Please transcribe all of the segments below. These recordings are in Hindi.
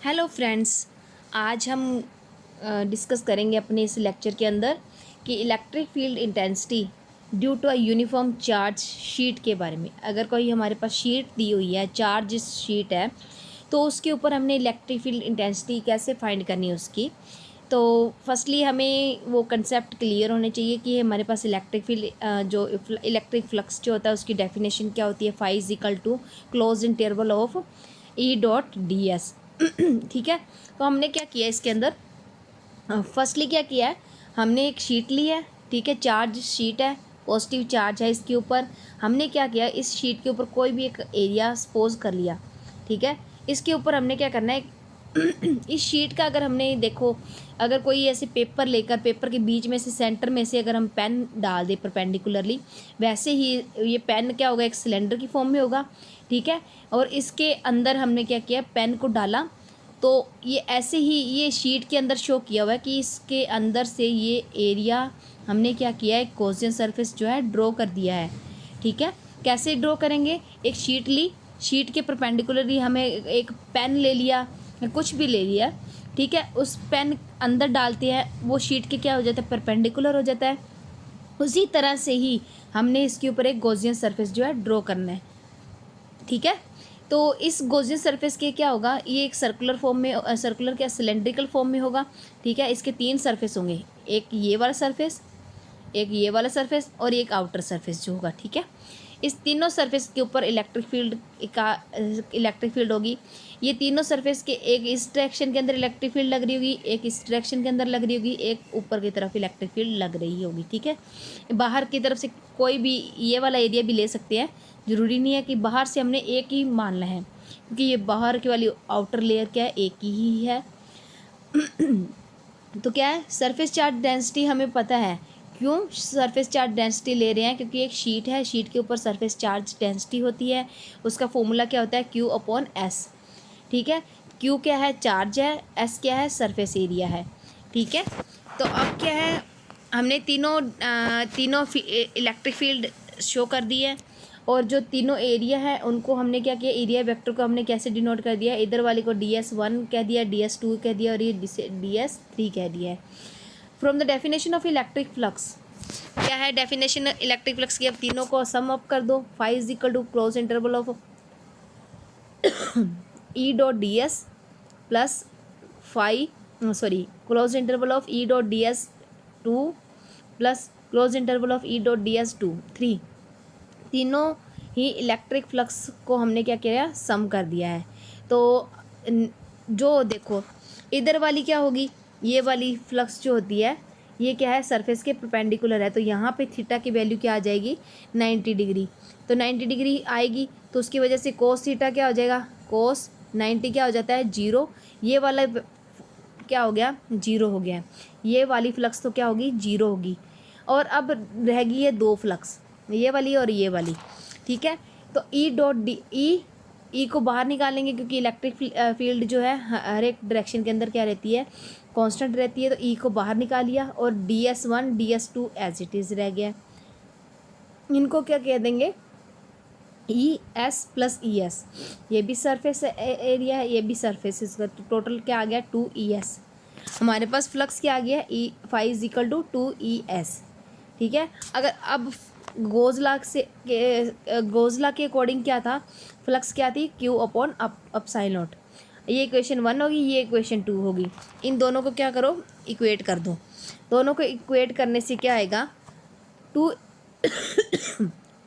हेलो फ्रेंड्स, आज हम डिस्कस करेंगे अपने इस लेक्चर के अंदर कि electric field intensity due to a uniform charge sheet के बारे में। अगर कोई हमारे पास शीट दी हुई है, चार्ज शीट है, तो उसके ऊपर हमने इलेक्ट्रिक फील्ड इंटेंसिटी कैसे फाइंड करनी है उसकी। तो फर्स्टली हमें वो कंसेप्ट क्लियर होने चाहिए कि हमारे पास इलेक्ट्रिक फील्ड जो इलेक्ट्रिक फ्लक्स जो होता है उसकी डेफिनेशन क्या होती है। Phi is equal to close integral of E dot d s. ठीक है, तो हमने क्या किया इसके अंदर, फर्स्टली क्या किया है, हमने एक शीट ली है। ठीक है, चार्ज शीट है, पॉजिटिव चार्ज है इसके ऊपर। हमने क्या किया, इस शीट के ऊपर कोई भी एक एरिया सपोज कर लिया। ठीक है, इसके ऊपर हमने क्या करना है इस शीट का अगर हमने देखो, अगर कोई ऐसे पेपर लेकर पेपर के बीच में से सेंटर में से अगर हम पेन डाल दें परपेंडिकुलरली, वैसे ही ये पेन क्या होगा, एक सिलेंडर की फॉर्म में होगा। ठीक है, और इसके अंदर हमने क्या किया, पेन को डाला, तो ये ऐसे ही ये शीट के अंदर शो किया हुआ है कि इसके अंदर से ये एरिया हमने क्या किया है, गॉसियन सरफेस जो है ड्रॉ कर दिया है। ठीक है, कैसे ड्रॉ करेंगे, एक शीट ली, शीट के परपेंडिकुलरली हमें एक पेन ले लिया, कुछ भी ले लिया। ठीक है, उस पेन अंदर डालते हैं, वो शीट के क्या हो जाता है, परपेंडिकुलर हो जाता है। उसी तरह से ही हमने इसके ऊपर एक गॉसियन सरफेस जो है ड्रॉ करना है। ठीक है, तो इस गॉसियन सरफेस के क्या होगा, ये एक सर्कुलर फॉर्म में, सर्कुलर क्या सिलेंड्रिकल फॉर्म में होगा। ठीक है, इसके 3 सरफेस होंगे, एक ये वाला सरफेस, एक ये वाला सरफेस और एक आउटर सरफेस जो होगा। ठीक है, इस तीनों सरफेस के ऊपर इलेक्ट्रिक फील्ड होगी। ये तीनों सरफेस के एक इस डायरेक्शन के अंदर इलेक्ट्रिक फील्ड लग रही होगी, एक इस डायरेक्शन के अंदर लग रही होगी, एक ऊपर की तरफ इलेक्ट्रिक फील्ड लग रही होगी। ठीक है, बाहर की तरफ से कोई भी ये वाला एरिया भी ले सकते हैं, ज़रूरी नहीं है कि बाहर से हमने एक ही मानना है, क्योंकि ये बाहर की वाली आउटर लेयर क्या है, एक ही है। तो क्या है, सरफेस चार्ज डेंसिटी हमें पता है। क्यों सरफेस चार्ज डेंसिटी ले रहे हैं, क्योंकि एक शीट है, शीट के ऊपर सरफेस चार्ज डेंसिटी होती है। उसका फॉर्मूला क्या होता है, क्यू अपॉन एस। ठीक है, क्यू क्या है, चार्ज है, एस क्या है, सरफेस एरिया है। ठीक है, तो अब क्या है, हमने तीनों इलेक्ट्रिक फील्ड शो कर दी है, और जो तीनों एरिया है उनको हमने क्या किया, एरिया वेक्टर को हमने कैसे डिनोट कर दिया, इधर वाले को DS1 कह दिया, DS2 कह दिया, और ये DS3 कह दिया है। From the definition of electric flux, क्या है डेफिनेशन इलेक्ट्रिक फ्लक्स की, अब तीनों को सम अप कर दो। Phi is equal to close integral of E dot d s plus close integral of E dot d s 2 plus close integral of E dot d s 3। तीनों ही इलेक्ट्रिक फ्लक्स को हमने क्या किया, सम कर दिया है। तो जो देखो इधर वाली क्या होगी, ये वाली फ्लक्स जो होती है, ये क्या है, सरफेस के परपेंडिकुलर है, तो यहाँ पे थीटा की वैल्यू क्या आ जाएगी, 90 डिग्री। तो 90 डिग्री आएगी, तो उसकी वजह से कोस थीटा क्या हो जाएगा, कोस 90 क्या हो जाता है, 0। ये वाला क्या हो गया, 0 हो गया। ये वाली फ्लक्स तो क्या होगी, 0 होगी। और अब रहेगी ये 2 फ्लक्स, ये वाली और ये वाली। ठीक है, तो ई डॉट डी ई को बाहर निकालेंगे, क्योंकि इलेक्ट्रिक फील्ड जो है हर एक डायरेक्शन के अंदर क्या रहती है, कांस्टेंट रहती है। तो ई को बाहर निकाल लिया, और DS1 DS2 as it is रह गया। इनको क्या कह देंगे, ES प्लस ES। ये भी सरफेस एरिया है, ये भी सरफेस, इसका टोटल क्या आ गया, 2ES। हमारे पास फ्लक्स क्या आ गया, E phi is equal to 2ES। ठीक है, अगर अब गोजला के अकॉर्डिंग क्या था, फ्लक्स क्या थी, Q अपॉन अपसाइल नॉट। ये इक्वेशन 1 होगी, ये इक्वेशन 2 होगी। इन दोनों को क्या करो, इक्वेट कर दो। दोनों को इक्वेट करने से क्या आएगा,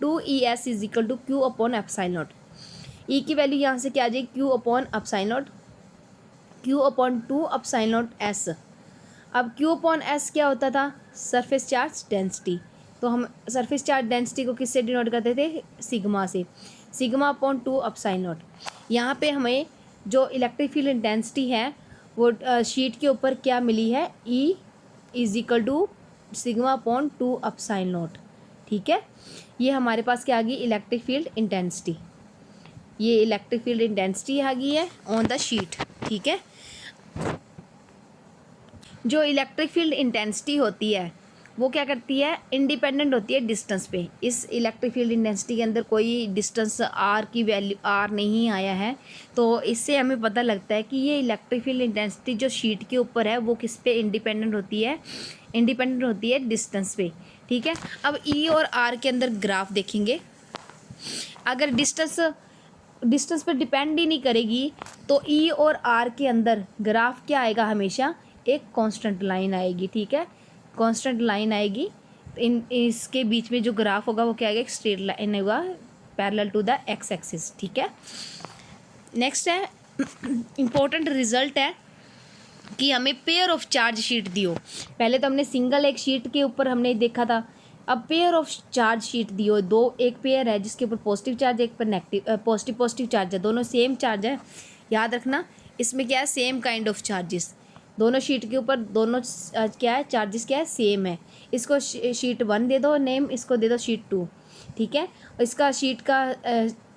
2ES is equal to Q upon epsilon naught. E की वैल्यू यहाँ से क्या आ जाएगी, Q upon epsilon naught, Q upon 2 epsilon naught S। अब Q अपॉन S क्या होता था, सरफेस चार्ज डेंसिटी। तो हम सरफेस चार्ज डेंसिटी को किससे डिनोट करते थे, सिग्मा से, सिग्मा अपॉन 2 अपसाइल नॉट। यहाँ पे हमें जो इलेक्ट्रिक फील्ड इंटेंसिटी है वो शीट के ऊपर क्या मिली है, E is equal to sigma upon 2 epsilon naught. ठीक है, ये हमारे पास क्या आ गई, इलेक्ट्रिक फील्ड इंटेंसिटी। ये इलेक्ट्रिक फील्ड इंटेंसिटी आ गई है ऑन द शीट। ठीक है, जो इलेक्ट्रिक फील्ड इंटेंसिटी होती है वो क्या करती है, इंडिपेंडेंट होती है डिस्टेंस पे। इस इलेक्ट्रिक फील्ड इंटेंसिटी के अंदर कोई डिस्टेंस आर की वैल्यू आर नहीं आया है, तो इससे हमें पता लगता है कि ये इलेक्ट्रिक फील्ड इंटेंसिटी जो शीट के ऊपर है वो किस पे इंडिपेंडेंट होती है, इंडिपेंडेंट होती है डिस्टेंस पे। ठीक है, अब ई और आर के अंदर ग्राफ देखेंगे। अगर डिस्टेंस पर डिपेंड ही नहीं करेगी तो ई और आर के अंदर ग्राफ क्या आएगा, हमेशा एक कांस्टेंट लाइन आएगी। ठीक है, कांस्टेंट लाइन आएगी। इसके बीच में जो ग्राफ होगा वो क्या आएगा, एक स्ट्रेट लाइन होगा parallel to the x axis. ठीक है, नेक्स्ट है इम्पोर्टेंट रिजल्ट है कि हमें पेयर ऑफ चार्ज शीट दी हो। पहले तो हमने सिंगल एक शीट के ऊपर हमने देखा था, अब पेयर ऑफ चार्ज शीट दी हो, दो एक पेयर है जिसके ऊपर पॉजिटिव चार्ज एक पर नेगेटिव पॉजिटिव चार्ज है, दोनों सेम चार्ज है। याद रखना इसमें क्या है, सेम काइंड ऑफ चार्जेस, दोनों शीट के ऊपर दोनों क्या है, चार्जेस क्या है, सेम है। इसको शीट 1 दे दो नेम, इसको दे दो शीट 2। ठीक है, इसका शीट का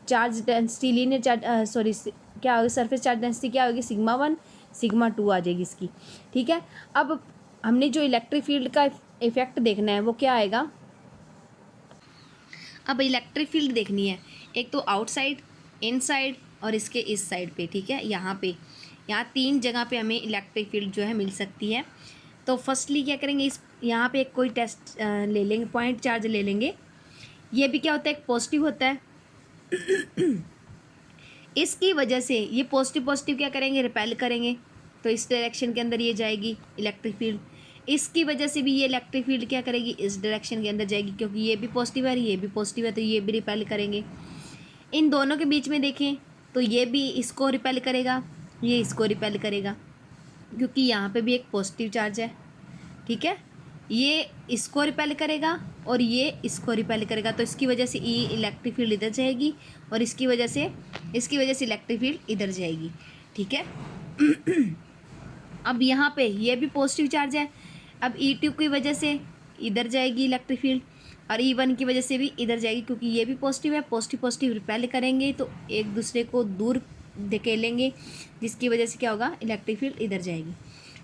चार्ज डेंसिटी लीनियर चार्ज क्या होगी, सरफेस चार्ज डेंसिटी क्या होगी, सिग्मा 1 सिग्मा 2 आ जाएगी इसकी। ठीक है, अब हमने जो इलेक्ट्रिक फील्ड का इफेक्ट देखना है वो क्या आएगा, अब इलेक्ट्रिक फील्ड देखनी है, एक तो आउटसाइड, इनसाइड और इसके इस साइड पे। ठीक है, यहाँ 3 जगह पे हमें इलेक्ट्रिक फील्ड जो है मिल सकती है। तो फर्स्टली क्या करेंगे, इस यहाँ पे एक कोई टेस्ट ले लेंगे, पॉइंट चार्ज ले लेंगे। ये भी क्या होता है, एक पॉजिटिव होता है। इसकी वजह से ये पॉजिटिव क्या करेंगे, रिपेल करेंगे, तो इस डायरेक्शन के अंदर ये जाएगी इलेक्ट्रिक फील्ड। इसकी वजह से भी ये इलेक्ट्रिक फील्ड क्या करेगी, इस डायरेक्शन के अंदर जाएगी, क्योंकि ये भी पॉजिटिव है ये भी पॉजिटिव है, तो ये भी रिपेल करेंगे। इन दोनों के बीच में देखें तो ये भी इसको रिपेल करेगा, ये इसको रिपेल करेगा, क्योंकि यहाँ पे भी एक पॉजिटिव चार्ज है। ठीक है, ये इसको रिपेल करेगा और ये इसको रिपेल करेगा, तो इसकी वजह से ई इलेक्ट्रिक फील्ड इधर जाएगी और इसकी वजह से इलेक्ट्रिक फील्ड इधर जाएगी। ठीक है, अब यहाँ पे ये भी पॉजिटिव चार्ज है, अब E2 की वजह से इधर जाएगी इलेक्ट्रिक फील्ड और E1 की वजह से भी इधर जाएगी, क्योंकि ये भी पॉजिटिव है, पॉजिटिव रिपेल करेंगे तो एक दूसरे को दूर धकेलेंगे, जिसकी वजह से क्या होगा, इलेक्ट्रिक फील्ड इधर जाएगी।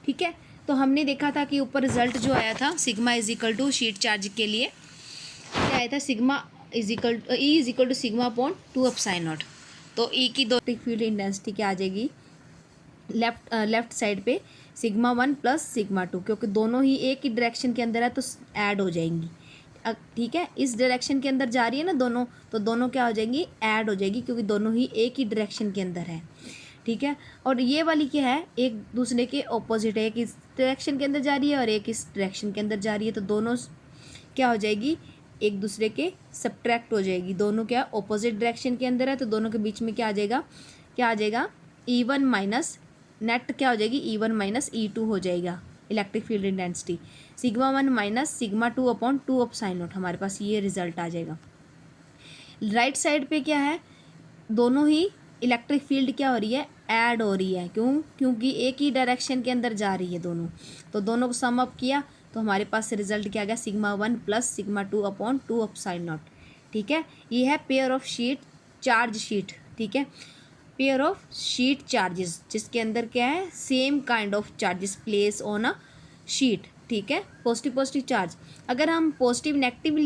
ठीक है, तो हमने देखा था कि ऊपर रिजल्ट जो आया था sigma is equal to sheet charge के लिए क्या आया था, sigma is equal to sigma upon 2 epsilon naught. तो ई की दो फील्ड इंटेंसिटी क्या आ जाएगी, लेफ्ट साइड पे सिग्मा 1 प्लस सिग्मा 2, क्योंकि दोनों ही एक ही डायरेक्शन के अंदर है तो ऐड हो जाएंगी। ठीक है, इस डायरेक्शन के अंदर जा रही है ना दोनों, तो दोनों क्या हो जाएंगी, ऐड हो जाएगी, क्योंकि दोनों ही एक ही डायरेक्शन के अंदर है। ठीक है, और ये वाली क्या है, एक दूसरे के ऑपोजिट है, एक इस डायरेक्शन के अंदर जा रही है और एक इस डायरेक्शन के अंदर जा रही है, तो दोनों क्या हो जाएगी, एक दूसरे के सब्ट्रैक्ट हो जाएगी। दोनों क्या ऑपोजिट डायरेक्शन के अंदर है, तो दोनों के बीच में क्या आ जाएगा E1 माइनस नेट क्या हो जाएगी, E1 माइनस E2 हो जाएगा electric field intensity, sigma 1 minus sigma 2 upon 2 epsilon not. हमारे पास ये रिजल्ट आ जाएगा। राइट साइड पे क्या है, दोनों ही इलेक्ट्रिक फील्ड क्या हो रही है, ऐड हो रही है। क्योंकि एक ही डायरेक्शन के अंदर जा रही है दोनों, तो दोनों को सम अप किया तो हमारे पास रिजल्ट क्या आ गया, sigma 1 plus sigma 2 upon 2 epsilon naught. ठीक है, ये है पेयर ऑफ चार्ज शीट। ठीक है, पेयर ऑफ शीट चार्जेस, जिसके अंदर क्या है, same kind of charges place on a sheet. ठीक है, पॉजिटिव चार्ज, अगर हम पॉजिटिव नेगेटिव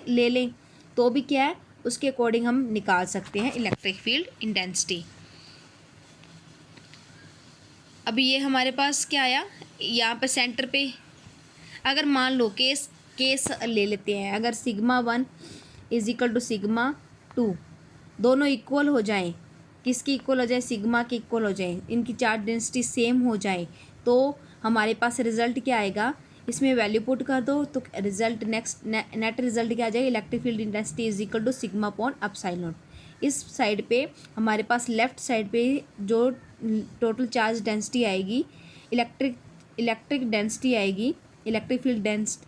ले लें तो भी क्या है, उसके अकॉर्डिंग हम निकाल सकते हैं इलेक्ट्रिक फील्ड इंटेंसिटी। अभी ये हमारे पास क्या आया, यहाँ पे सेंटर पे अगर मान लो केस ले लेते हैं, अगर sigma 1 is equal to sigma 2 दोनों इक्वल हो जाएं, किसकी इक्वल हो जाए, सिग्मा की इक्वल हो जाए, इनकी चार्ज डेंसिटी सेम हो जाए, तो हमारे पास रिजल्ट क्या आएगा, इसमें वैल्यू पुट कर दो तो रिजल्ट नेट रिजल्ट क्या आ जाएगा, electric field intensity is equal to sigma upon epsilon naught. इस साइड पे हमारे पास लेफ्ट साइड पे जो टोटल चार्ज डेंसिटी आएगी, इलेक्ट्रिक डेंसिटी आएगी, इलेक्ट्रिक फील्ड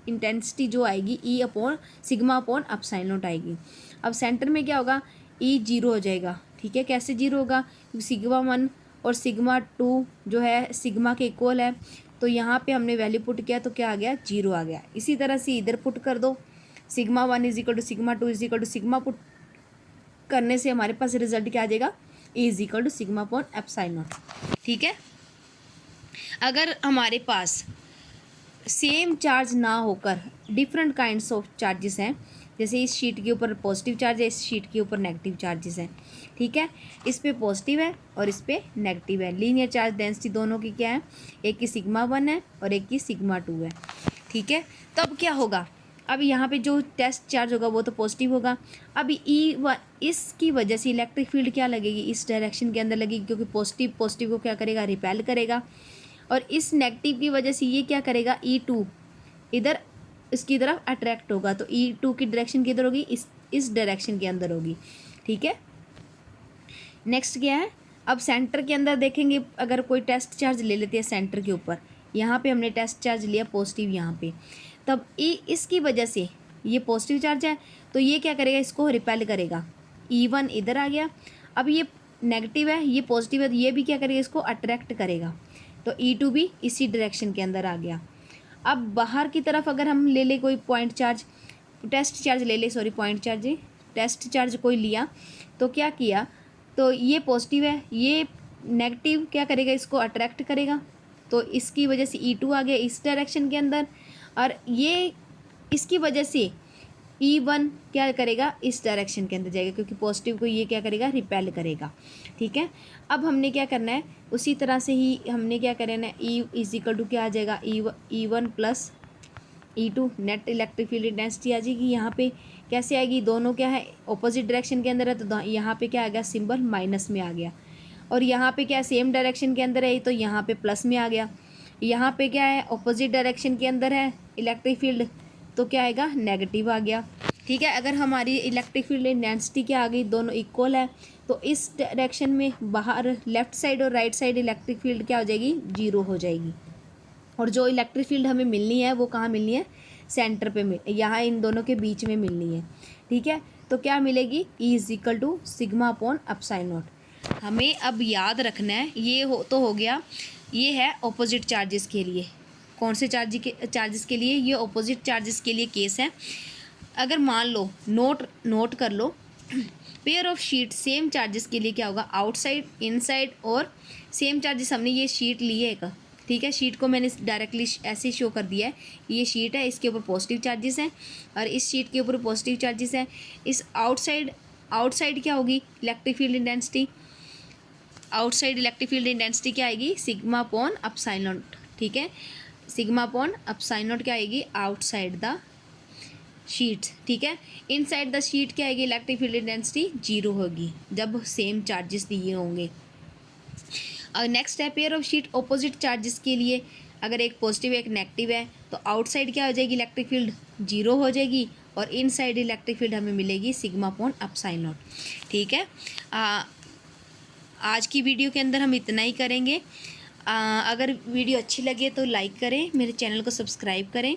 इंटेंसिटी जो आएगी E upon sigma upon epsilon naught आएगी। अब सेंटर में क्या होगा, ई 0 हो जाएगा। ठीक है, कैसे 0 होगा, क्योंकि सिग्मा 1 और सिग्मा 2 जो है सिग्मा के इक्वल है, तो यहाँ पे हमने वैल्यू पुट किया तो क्या आ गया, 0 आ गया। इसी तरह से इधर पुट कर दो, sigma 1 is equal to sigma 2 is equal to sigma, put करने से हमारे पास रिजल्ट क्या आ जाएगा, E is equal to sigma upon epsilon naught. ठीक है, अगर हमारे पास सेम चार्ज ना होकर डिफरेंट काइंड्स ऑफ चार्जेस हैं। जैसे इस शीट के ऊपर पॉजिटिव चार्ज है, इस शीट के ऊपर नेगेटिव चार्जेस हैं, ठीक है। इस पे पॉजिटिव है और इस पे नेगेटिव है। लीनियर चार्ज डेंसिटी दोनों की क्या है, एक की सिग्मा 1 है और एक की सिग्मा 2 है, ठीक है। तो अब क्या होगा, अब यहाँ पे जो टेस्ट चार्ज होगा वो तो पॉजिटिव होगा। अब इसकी वजह से इलेक्ट्रिक फील्ड क्या लगेगी, इस डायरेक्शन के अंदर लगेगी, क्योंकि पॉजिटिव पॉजिटिव को क्या करेगा, रिपेल करेगा। और इस नेगेटिव की वजह से ये क्या करेगा, E2 इधर इसकी तरफ अट्रैक्ट होगा। तो E2 की डायरेक्शन किधर होगी, इस डायरेक्शन के अंदर होगी, ठीक है। नेक्स्ट क्या है, अब सेंटर के अंदर देखेंगे, अगर कोई टेस्ट चार्ज ले लेते हैं सेंटर के ऊपर, यहाँ पे हमने टेस्ट चार्ज लिया पॉजिटिव यहाँ पे, तब इसकी वजह से ये पॉजिटिव चार्ज है तो ये क्या करेगा, इसको रिपेल करेगा। E1 इधर आ गया, अब ये नेगेटिव है, ये पॉजिटिव है, तो ये भी क्या करेगा, इसको अट्रैक्ट करेगा। तो E2 भी इसी डायरेक्शन के अंदर आ गया। अब बाहर की तरफ अगर हम ले ले कोई पॉइंट चार्ज, टेस्ट चार्ज ले ले, sorry point charge, test charge कोई लिया, तो क्या किया, तो ये पॉजिटिव है, ये नेगेटिव क्या करेगा, इसको अट्रैक्ट करेगा। तो इसकी वजह से E2 आ गया इस डायरेक्शन के अंदर, और ये इसकी वजह से E1 क्या करेगा, इस डायरेक्शन के अंदर जाएगा, क्योंकि पॉजिटिव को ये क्या करेगा, रिपेल करेगा, ठीक है। अब हमने क्या करना है, उसी तरह से ही हमने क्या करना है, E इज इक्वल टू क्या आ जाएगा, E1 plus E2 net electric field intensity आ जाएगी। यहाँ पे कैसे आएगी, दोनों क्या है ऑपोजिट डायरेक्शन के अंदर है, तो यहाँ पे क्या आ गया, सिंबल माइनस में आ गया। और यहाँ पे क्या सेम डायरेक्शन के अंदर है, तो यहाँ पे प्लस में आ गया। यहाँ पे क्या है, ऑपोजिट डायरेक्शन के अंदर है इलेक्ट्रिक फील्ड, तो क्या आएगा, नेगेटिव आ गया, ठीक है। अगर हमारी इलेक्ट्रिक फील्ड इंटेंसिटी क्या आ गई, दोनों इक्वल है, तो इस डायरेक्शन में बाहर लेफ्ट साइड और राइट साइड इलेक्ट्रिक फील्ड क्या हो जाएगी, जीरो हो जाएगी। और जो इलेक्ट्रिक फील्ड हमें मिलनी है वो कहाँ मिलनी है, सेंटर पे यहाँ इन दोनों के बीच में मिलनी है, ठीक है। तो क्या मिलेगी, E is equal to sigma upon epsilon naught. हमें अब याद रखना है, ये हो गया, ये है ऑपोजिट चार्जेस के लिए। कौन से चार्जेस के लिए, ये ऑपोजिट चार्जेस के लिए केस है। अगर मान लो नोट कर लो, pair of sheet same charges के लिए क्या होगा, आउटसाइड इनसाइड, और सेम चार्जेस हमने ये शीट ली है एक, ठीक है। शीट को मैंने डायरेक्टली ऐसे शो कर दिया है, ये शीट है, इसके ऊपर पॉजिटिव चार्जेस हैं और इस शीट के ऊपर पॉजिटिव चार्जेस हैं। इस आउटसाइड क्या होगी, electric field intensity, outside electric field intensity क्या आएगी, सिग्मा अपॉन एप्सिलॉन नॉट, ठीक है। सिग्मा अपॉन एप्सिलॉन नॉट क्या आएगी, आउटसाइड द शीट, ठीक है। इनसाइड द शीट क्या आएगी, इलेक्ट्रिक फील्ड इंटेंसिटी जीरो होगी जब सेम चार्जेस दिए होंगे। और नेक्स्ट है pair of sheet opposite charges के लिए, अगर एक पॉजिटिव एक नेगेटिव है तो आउटसाइड क्या हो जाएगी, इलेक्ट्रिक फील्ड जीरो हो जाएगी, और इनसाइड इलेक्ट्रिक फील्ड हमें मिलेगी सिग्मा अपॉन एप्सिलॉन नॉट, ठीक है। आज की वीडियो के अंदर हम इतना ही करेंगे। अगर वीडियो अच्छी लगे तो लाइक करें, मेरे चैनल को सब्सक्राइब करें।